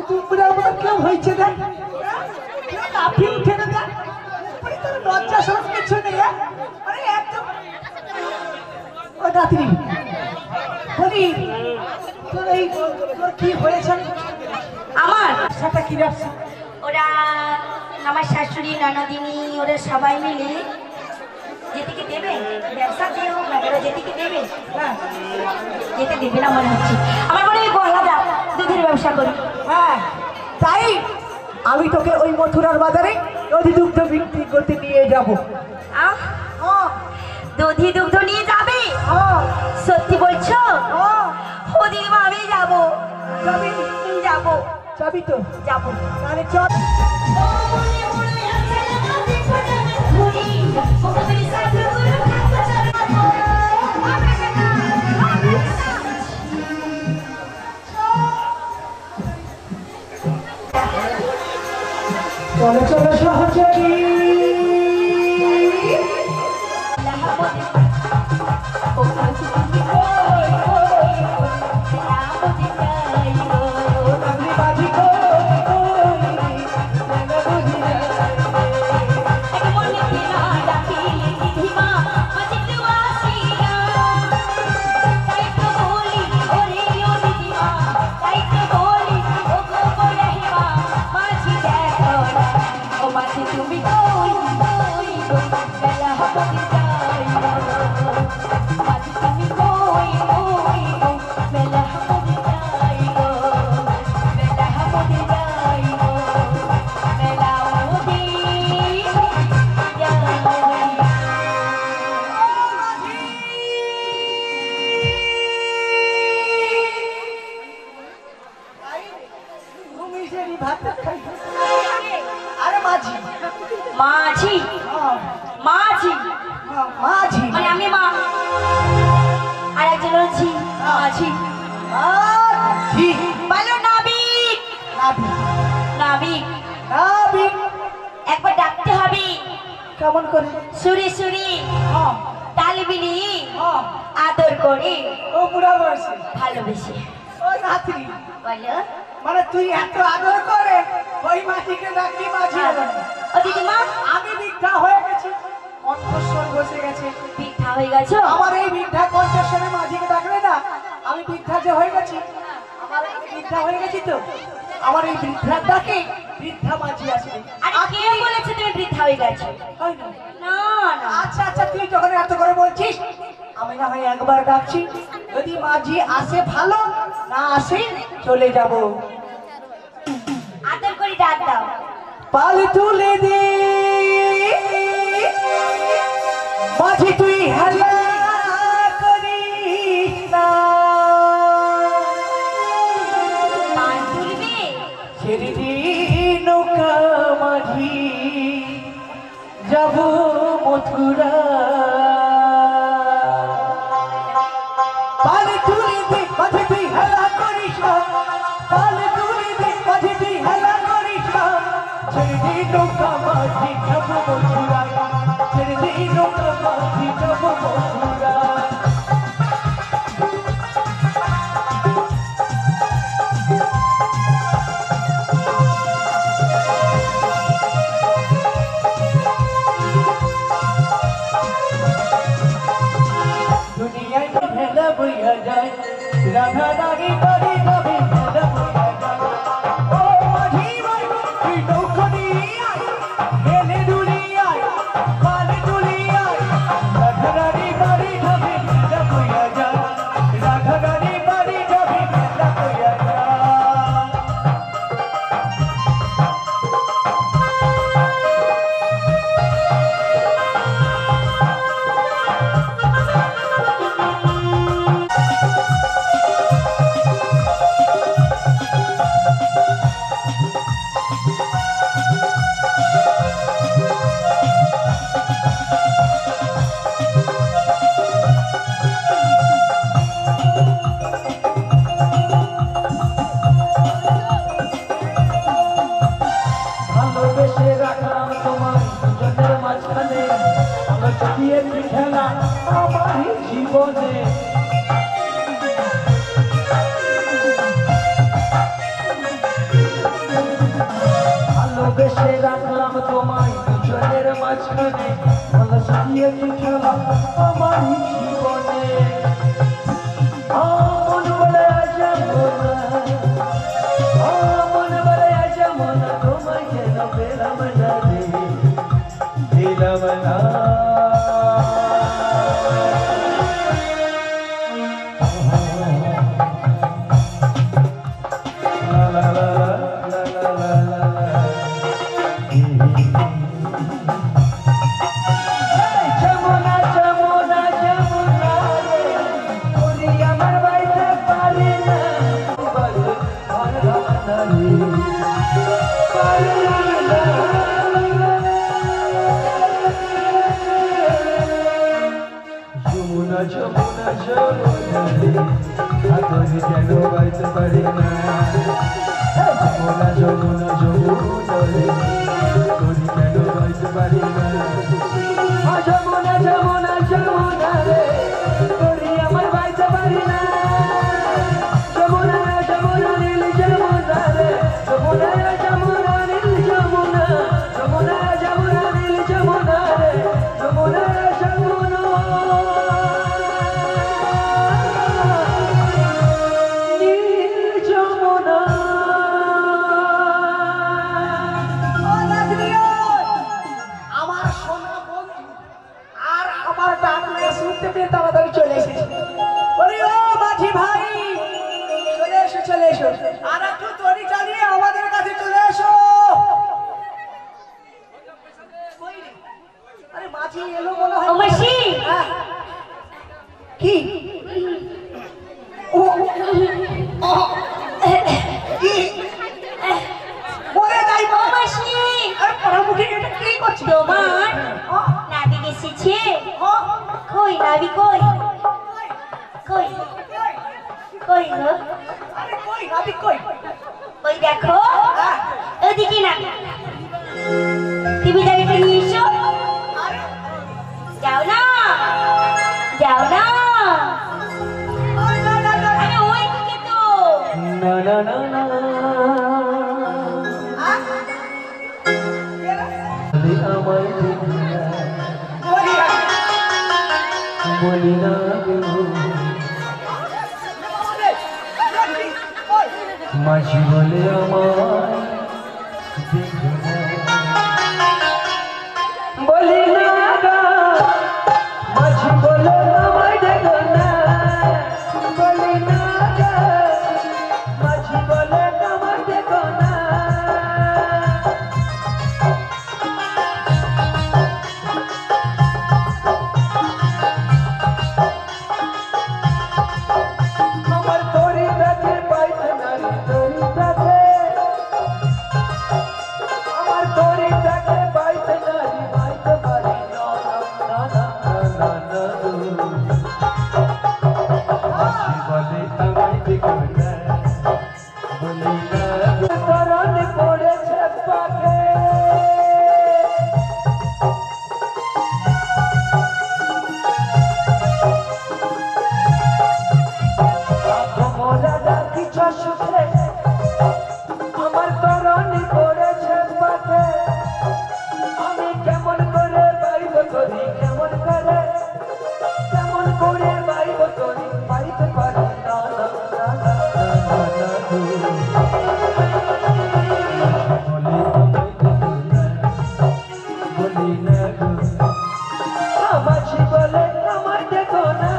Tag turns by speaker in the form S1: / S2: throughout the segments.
S1: তোমরা আমার কেউ হয়েছে দেখ কাঁপিয়ে উঠে না দেখ তোর লজ্জা সব কিছু নেই মানে একদম ও রাত্রি বলি তোর এই তোর কি হয়েছে
S2: আমার
S1: সেটা কি ব্যবসা
S2: ওরা আমার শাশুড়ি ননদিনী ওরা সবাই মিলে যেদিকে দেবে ব্যবসা দিয়ে হোক না ওরা যেদিকে দেবে
S1: হ্যাঁ
S2: যেতে দেবে না মনে হচ্ছে আমার মনে হয় গলা দুধের ব্যবসা করি
S1: হ্যাঁ তাই আমি তোকে ওই মথুরার বাজারে দধি দুগ্ধ বিক্রি করতে নিয়ে যাবো
S2: আহ দধি দুগ্ধ নিয়ে যাবে সত্যি বলছো ও দিদিমা আমি যাবো
S1: যাবি
S2: যাবো
S1: যাবি তো
S2: যাবো
S1: তাহলে চল চলো চলো সহচরী আরে মাঝি
S2: মাঝি মাঝি
S1: মাঝি
S2: মানে আমি মা আর একজন হচ্ছি মাঝি
S1: মাঝি
S2: বলো নাবিক নাবিক
S1: নাবিক
S2: একবার ডাকতে হবে
S1: কেমন করে
S2: সুরে সুরে তাল মিলিয়ে আদর করে
S1: ও বুড়া বয়সে
S2: ভালোবেসে
S1: ও রাত্রি
S2: বলো
S1: মানে তুই এত আদর করে ওই মাঝিকে ডাকি মাঝি
S2: ও দিদিমা
S1: আমি বৃদ্ধা হয়ে গেছি কণ্ঠস্বর বসে গেছে
S2: পিঠা হয়ে গেছো
S1: আমার এই বৃদ্ধা কণ্ঠস্বরে মাঝিকে ডাকলে না আমি বৃদ্ধা যে হয়ে গেছি আমার বৃদ্ধা হয়ে গেছি তো আমার এই বৃদ্ধার ডাকে বৃদ্ধা মাঝি আসবে
S2: আরে কে বলেছে তুমি বৃদ্ধা হয়ে গেছো
S1: হয় না
S2: না না
S1: আচ্ছা আচ্ছা তুই যখন এত করে বলছিস আমি না হয় একবার ডাকছি যদি মাঝি আসে ভালো না আসে চলে যাব
S2: আদর করে ডাক দাও
S1: পাল তুলে দে মাঝি তুই হেলা করিস না
S2: পান তুলবে
S1: ছেড়ে দি নৌকা মাঝি যাব মথুরা পাল তুলে দে মাঝি তুই হেলা করিস না পাল তুলে দে মাঝি তুই হেলা করিস না ছেড়ে দি নৌকা মাঝি যাব মথুরা ছেড়ে দি নৌকা মাঝি যাব মথুরা
S3: একটু খেলা আমার জীবনে মন বলে যাবো না মন বলে যাবো না তোমায় যেন পেলাম না রে পেলাম না যমুনা যমুনা আদরে যেন বাইতে পারি না যমুনা যমুনা যমুনা তোরি যেন বাইতে পারি না যমুনা যমুনা যমুনা রে তোরি আমার বাইতে পারি না যমুনা যমুনা নীল যমুনা রে যমুনা যমুনা নীল যমুনা যমুনা যমুনা নীল যমুনা রে যমুনা যমুনা
S1: শুনতে পেয়ে তাড়াতাড়ি চলে এসেছি বলি ও মাঝি ভাই চলে এসো আর একটু তরি চালিয়ে আমাদের কাছে চলে এসো আরে মাঝি এলো মনে হয়
S2: মাসি
S1: কি ও কি বলে যাই
S2: মাসি
S1: আরে পরামুখী এটা কি করছিস
S2: তোমার নাবিক এসেছে কই নাবি কই কই কই গো
S1: আরে কই নাবিক কই
S2: ওই দেখো ওদিকে না তুমি জায়গাটা নিয়ে এসো
S1: আরে
S2: যাও না যাও না
S1: আরে না না না
S2: আরে ওই দিকে তো
S3: না না না না আমায় বলি না মাঝি বলে আমায় বলি না মাঝি বলে আমায় দেখো না বলি না মাঝি বলে আমায় দেখো না আমার তরিটাকে পাইতে নারী তরিটাকে আমার তরিটাকে পাইতে নারী পাইতে পারি না না না না না মাঝি বলে আমায় দেখো না বলি না করণ পড়েছে পাখে আমার তরণী পড়েছে পাখে আমি কেমন করে বাইব করি কেমন করে বাইব করি পাইতে পারি না না না না না না বলি না মাঝি বলে আমায় দেখো না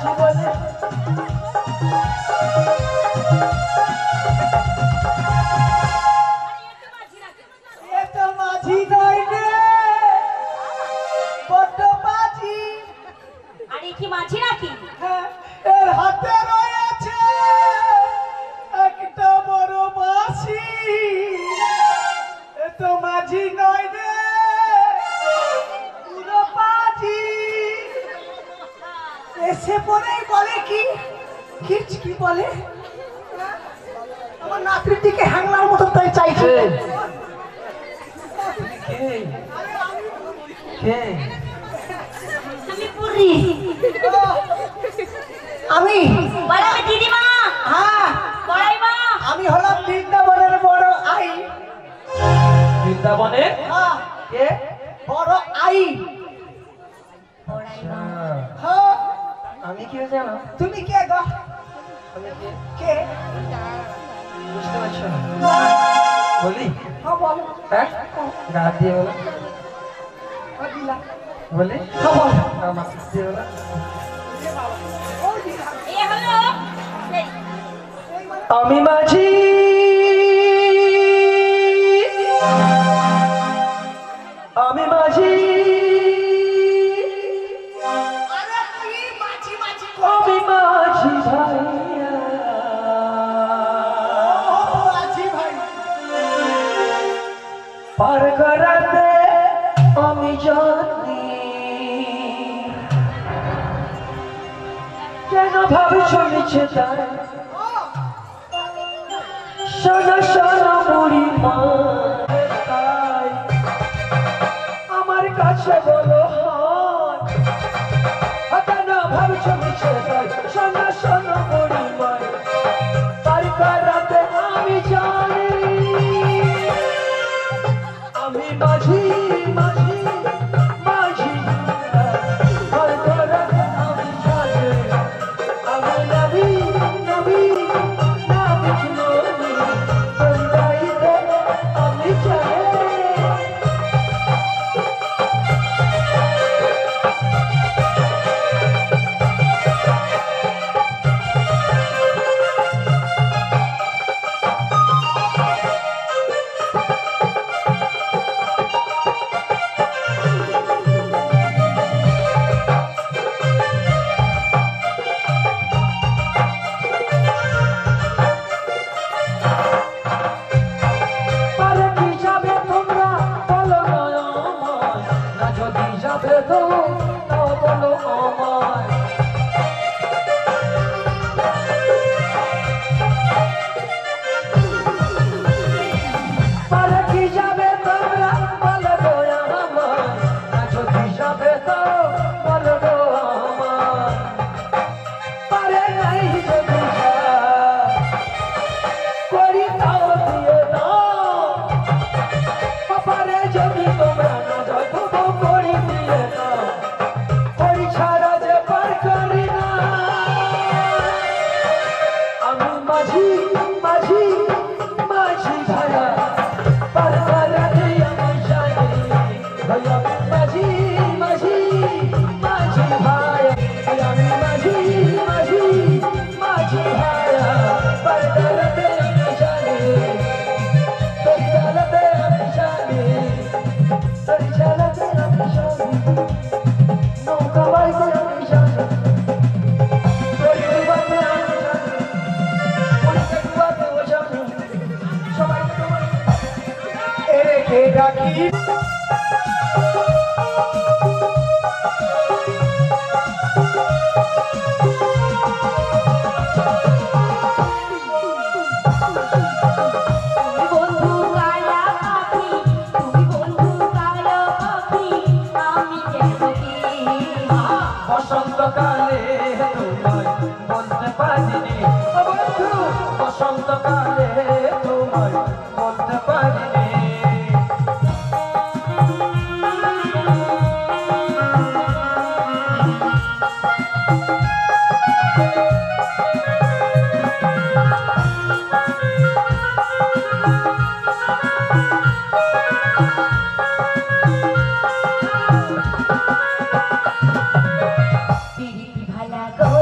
S3: মাঝি বলে
S1: এ তো মাঝি নয় রে, বড্ড মাঝি।
S2: আর এ কি মাঝি নাকি?
S1: হ্যাঁ, এর হাতে রয়েছে একটা বড় বাঁশি। এ তো মাঝি নয় রে, পুরো পাজি। এসে পরেই বলে কি কি বলে, আমার নাতির দিকে হ্যাংলার মতো তাই চাইছে।
S3: কে কে
S2: আমি পুরি।
S1: আমি
S2: বল আমি দিদিমা।
S1: হ্যাঁ,
S2: বড়াইমা।
S1: আমি হলাম বৃন্দাবনের বড় আই।
S3: বৃন্দাবনে
S1: হ্যাঁ,
S3: কে
S1: বড় আই।
S2: বড়াইমা।
S1: হ্যাঁ,
S3: আমি কি জানো
S1: তুমি কে গো?
S3: আমি কে
S1: কে?
S3: বুঝতে পারছো না বলি
S1: হ্যাঁ বলো।
S3: হ্যাঁ গা দিয়ে বলো
S1: হ্যাঁ, দিলাম।
S3: বলি
S1: হ্যাঁ বলো।
S3: আমার দিয়ে বলো
S1: ও দিলাম।
S2: এ হলো এই
S1: এই মানে
S3: আমি মাঝি আমি মাঝি
S1: আরে তুই মাছি মাছি
S3: আমি মাঝি ভাইয়া
S1: মাছি ভাই।
S3: পার করাতে আমি জানি কেন ভাবছ মিছে তাই শোনো শোনো বুড়ি মা তাই আমার কাছে বলো হয় কেন ভাবছ মিছে তাই শোনো শোনো বুড়ি মা পার করাতে আমি জানি আমি মাঝি মাঝি মাঝি পার করাতে আমি জানি আমি নবী নবী নবী নবী সন্ধ্যাইতে আমি জানি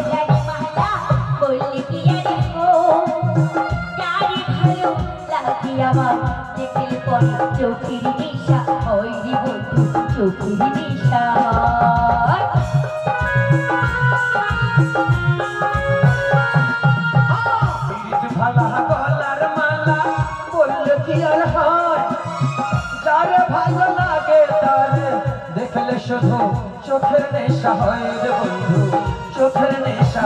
S2: মহলা রে মহলা বললি কি আরে গো যারে ভালো লাগে আমার দেখলে পরে চোখের নেশা হয় রে বন্ধু চোখের নেশা
S3: ভালা গলার মালা বললে কি আর হয় যারে ভালো লাগে তারে দেখলে শুধু চোখের নেশা হয় রে বন্ধু চোখের নেশা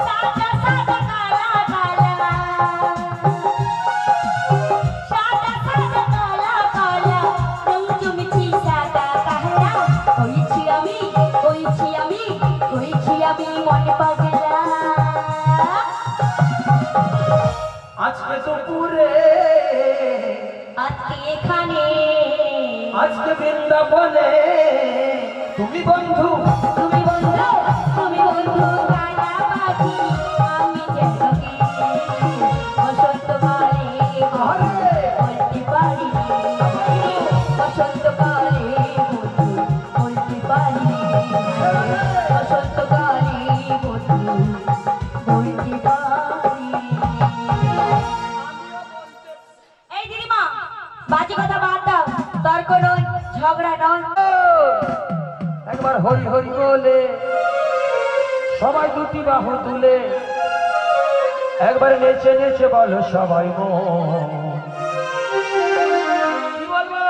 S2: সাদা সাদা কালা কালা সাদা সাদা কালা কালা রং জমেছি সাদা কালা হয়েছি আমি মনে পাগলা
S3: আজকে তো পুরে
S2: আজকে এখানে
S3: আজকে বৃন্দাবনে তুমি বন্ধু
S2: কালা পাখি আমি যেন বসন্তকালে বলতে পারি বসন্তকালে বলতে পারি বসন্তকালে বলতে পারি এই দিদিমা বাজে কথা বাদ দাও তর্ক নয় ঝগড়া নয়
S3: একবার হরি হরি বলে সবাই দুটি বাহু তুলে একবার নেচে নেচে বলো সবাই কি বলবো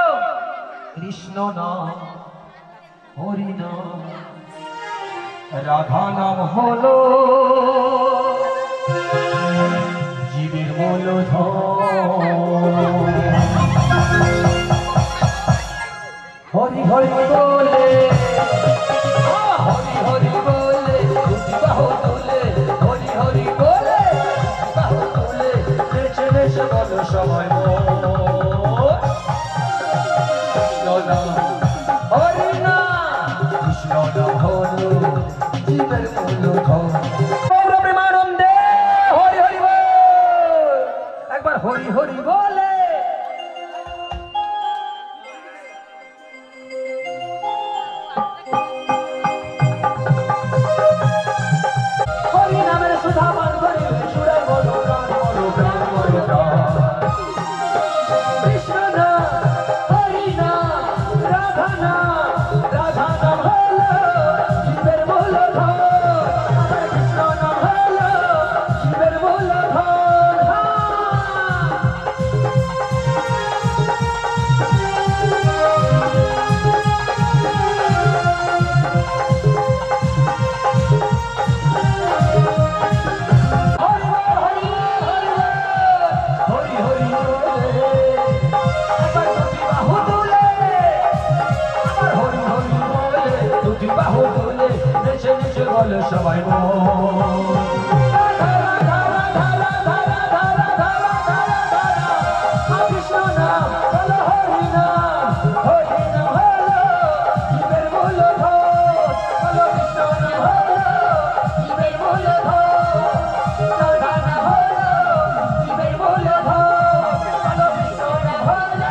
S3: কৃষ্ণ নাম হরি নাম রাধা নাম হলো জীবের মূলধন হরি হরি বলে হরি হরি বলে দুটি বাহু তুলে হরি হরি বলে বাহু তুলে নেচে নেচে বলো সবাই হরি না কৃষ্ণ নাম হলো জীবের মূলধন প্রেমানন্দে হরি হরি বল একবার হরি হরি বলে হরি নামের সুধা পান করি সুরে বলো প্রাণ বলো প্রাণ বলো কৃষ্ণ নাম হরি নাম রাধা নাম হলো জীবের মূলধন কৃষ্ণ নাম হলো জীবের মূলধন সবাই কৃষ্ণ নাম বলো হরি নাম হলো জীবের মূলধন বলো কৃষ্ণ নাম হলো জীবের মূলধন রাধা নাম হলো জীবের মূলধন বলো কৃষ্ণ নাম হলো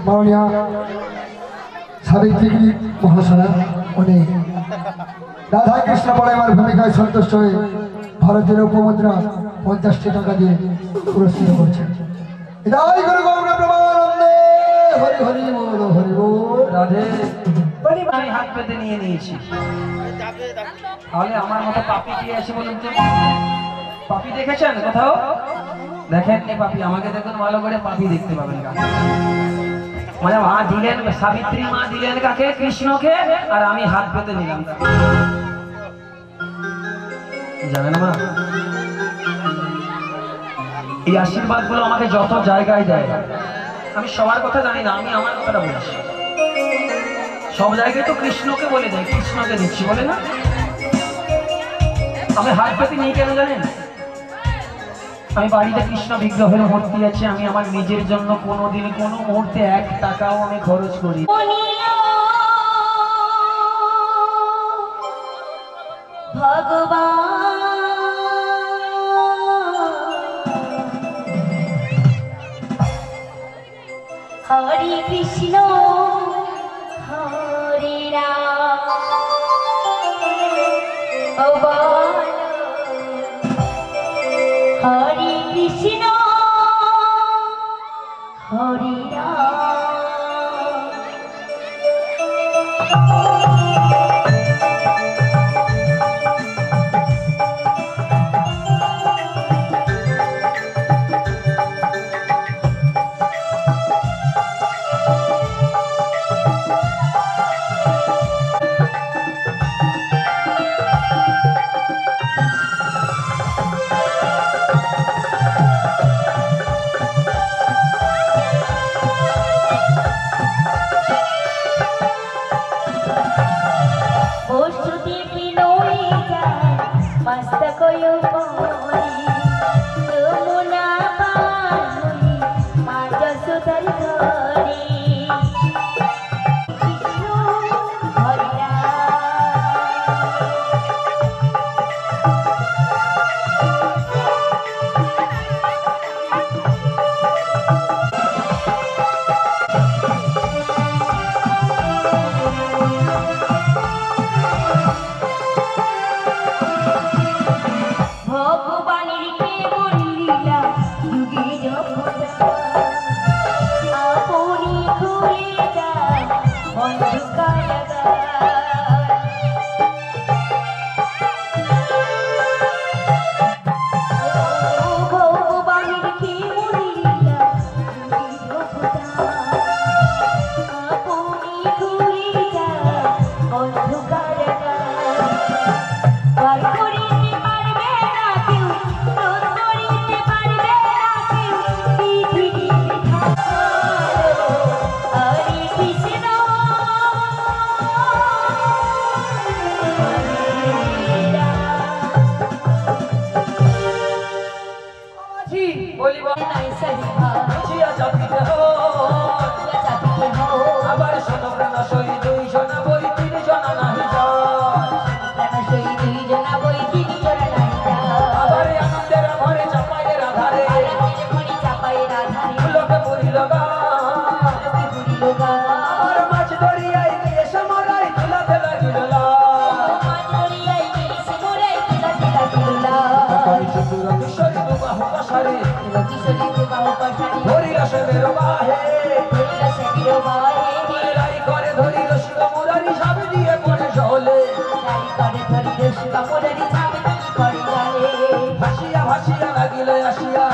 S4: মাননীয় সাবিত্রী মহাশয়া উনি রাধা কৃষ্ণ পরায়মার ভূমিকায় সন্তুষ্ট হয়ে ভারতের উপমুদ্রা 50টি টাকা দিয়ে পুরস্কৃত করছেন। হরি হরি বল হরি বল
S3: রাধে আমি হাত পেতে নিয়ে নিয়েছি তাহলে আমার মতো পাপি কি আছে বলুন তো পাপি দেখেছেন কোথাও দেখেননি পাপি আমাকে দেখুন ভালো করে পাপি দেখতে পাবেন মানে মা দিলেন সাবিত্রী মা দিলেন কাকে কৃষ্ণকে আর আমি হাত পেতে নিলাম জানেন মা এই আশীর্বাদ গুলো আমাকে যত জায়গায় দেয় আমি সবার কথা জানি না আমি আমার কথাটা বলছি সব জায়গায় তো কৃষ্ণকে বলে দেয় কৃষ্ণকে দিচ্ছি বলে না আমি হাত পেতে নিই কেন জানেন আমি বাড়িতে কৃষ্ণ বিগ্রহের মূর্তি আছে আমি আমার নিজের জন্য কোনোদিন কোনো মুহূর্তে 1 টাকাও আমি খরচ করি
S2: ভগবান হরে কৃষ্ণ হরে রাম ও বল হরে কৃষ্ণ হরে রাম
S3: আবার শোনো প্রাণ সই দুই জনা বই তিন জনা নাহি যায় আবার আনন্দের ভরে চাপাইয়ের আধারে লোকে পুরিল আর মাছ দরিয়ায় গিয়ে সমরাই তুলাতে লাগিল চতুর কিশোরী দুবাহু পাশারে ধরিল সে বেরো বাহে করে ধরিল শিব মুরারি সাবে দিয়ে পড়ে শহলে ভাসিয়া ভাসিয়া লাগিল আসিয়া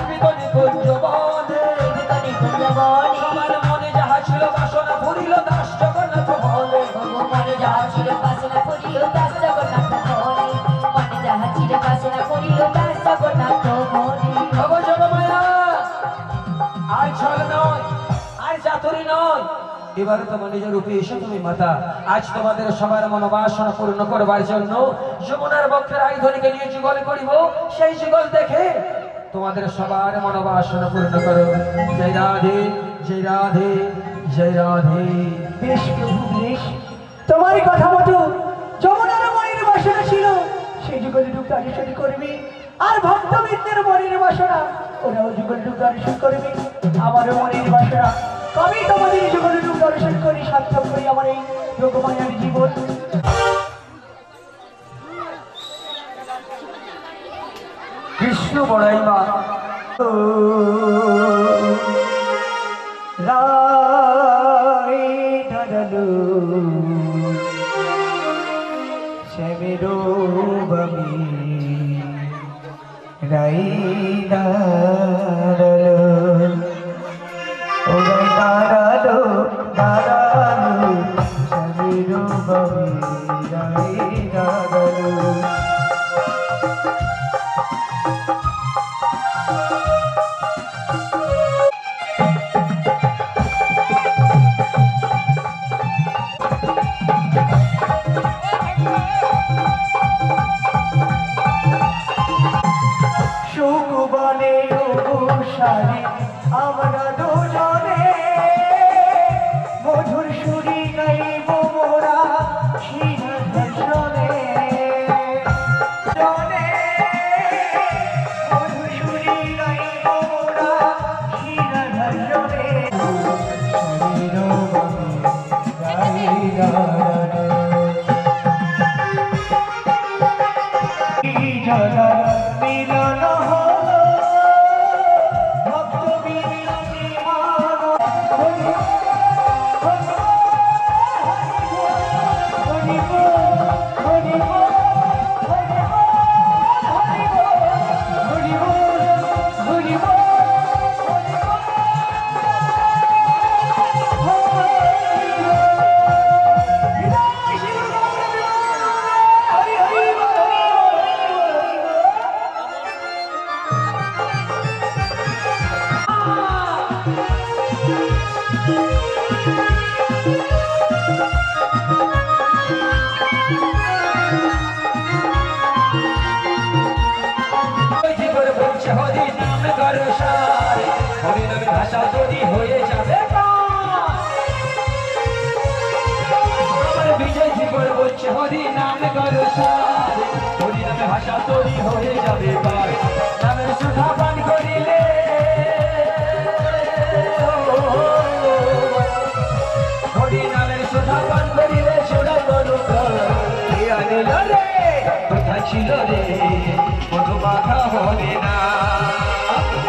S3: বিকনি কুঞ্জ বনে আমার মনে যাহা ছিল বাসনা ভরিল দাস জগন্নাথ ভবনে জগমায়া আর ছল নয় আর চাতুরি নয় এবারে তোমার নিজের রূপে এসে তুমি মাতা আজ তোমাদের সবার মনোবাসনা পূর্ণ করবার জন্য যমুনার বক্ষের আইধনিকে নিয়ে যুগল করিব সেই যুগল দেখে তোমাদের সবার মনোবাসনা পূর্ণ করো জয় রাধে জয় রাধে জয় রাধে।
S1: বেশ প্রভু বেশ, তোমারই কথা মতো যমুনার মনের বাসনা ছিল সেই যুগল রূপ দর্শন করবে, আর ভক্তবৃন্দের মনের বাসনা ওরাও যুগল রূপ দর্শন করবে। আমারও মনের বাসনা কবে তোমাদের যুগল রূপ দর্শন করি, সার্থক করি আমার এই যোগমায়ার জীবন।
S3: কৃষ্ণ বড়াই মা
S1: রায় ধরলো শ্যামেরো বমি রাই দাঁড়ালো ও রাই দাঁড়ালো দাঁড়ালো শ্যামেরো বমি রাই দাঁড়ালো। সুকুবনে অনুসারে আমরা দুজনে
S3: ভাষা যদি হয়ে যাবে আমার বিজয় জীবন বলছে হরি নাম করো সার হরি নামে ভাষা তৈরি হয়ে যাবে পার নামের সুধা পান করিলে হরি নামের সুধা পান করিলে সোনা করো কে আনিল রে কোথায় ছিল রে মধু মাখা হরে না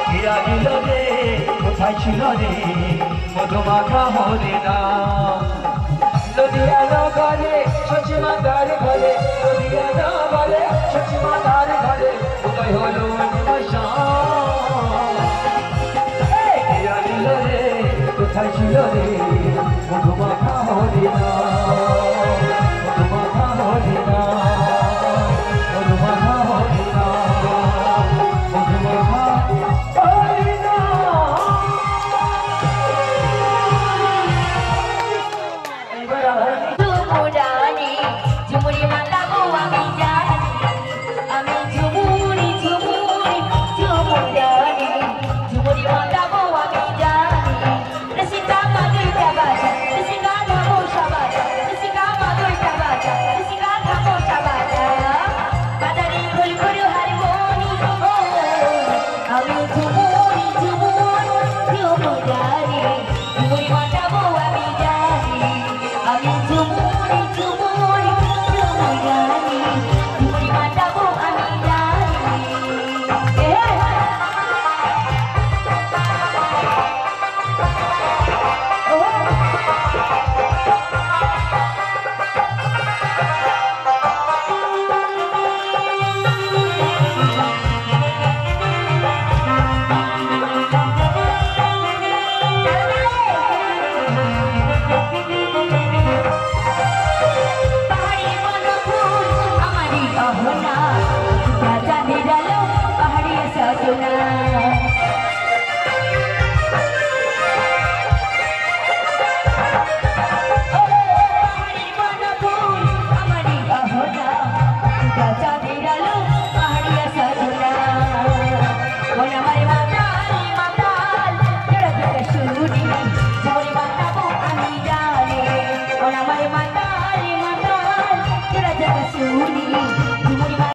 S3: কে আনিল রে কোথায় ছিল রে মধু মাখা হরে না নদিয়া নগরে সচিমাদার ঘরে নদিয়া নগরে সচিমাদার ঘরে উদয় হলো রে কোথায় ছিল রে মধু মাখা হরে না মধু মাখা হরে না মধু মাখা হরে না মধু মাখা হরে না
S2: ঝুমুরানি ঝুমুরি মাতা গো আমি জানি আমি ঝুমুরি ঝুমুরি ঝুমুরানি ঝুমুরি মাতা গো আমি জানি রসিকা মাদুরটা বাজা রসিকা ধামোশা বাজা রসিকা মাদুরটা বাজা রসিকা ধামোশা বাজা বাজারে ঘুর ঘুর হারমোনি ও আমি ঝুমুরি ঝুমুরি ঝুমুরানি ঝুমুরি মাতা গো আমি জানি আমি ঝুমুরি ঝুমুরি ঝুমুরানি ঝুমুরি মাতা গো আমি জানি পাহাড়ি বনফুল আমারি অহনা রাজা নিরালো পাহাড়ি সজনা পাহাড়ি বনফুল আমারি অহনা রাজা নিরালো পাহাড়ি সজনা ওই আমার মাতাল মাতাল জড় জড় শুনি ঝুমুরি মাতা গো আমি জানি ওই আমার মাতাল মাতাল জড় জড় শুনি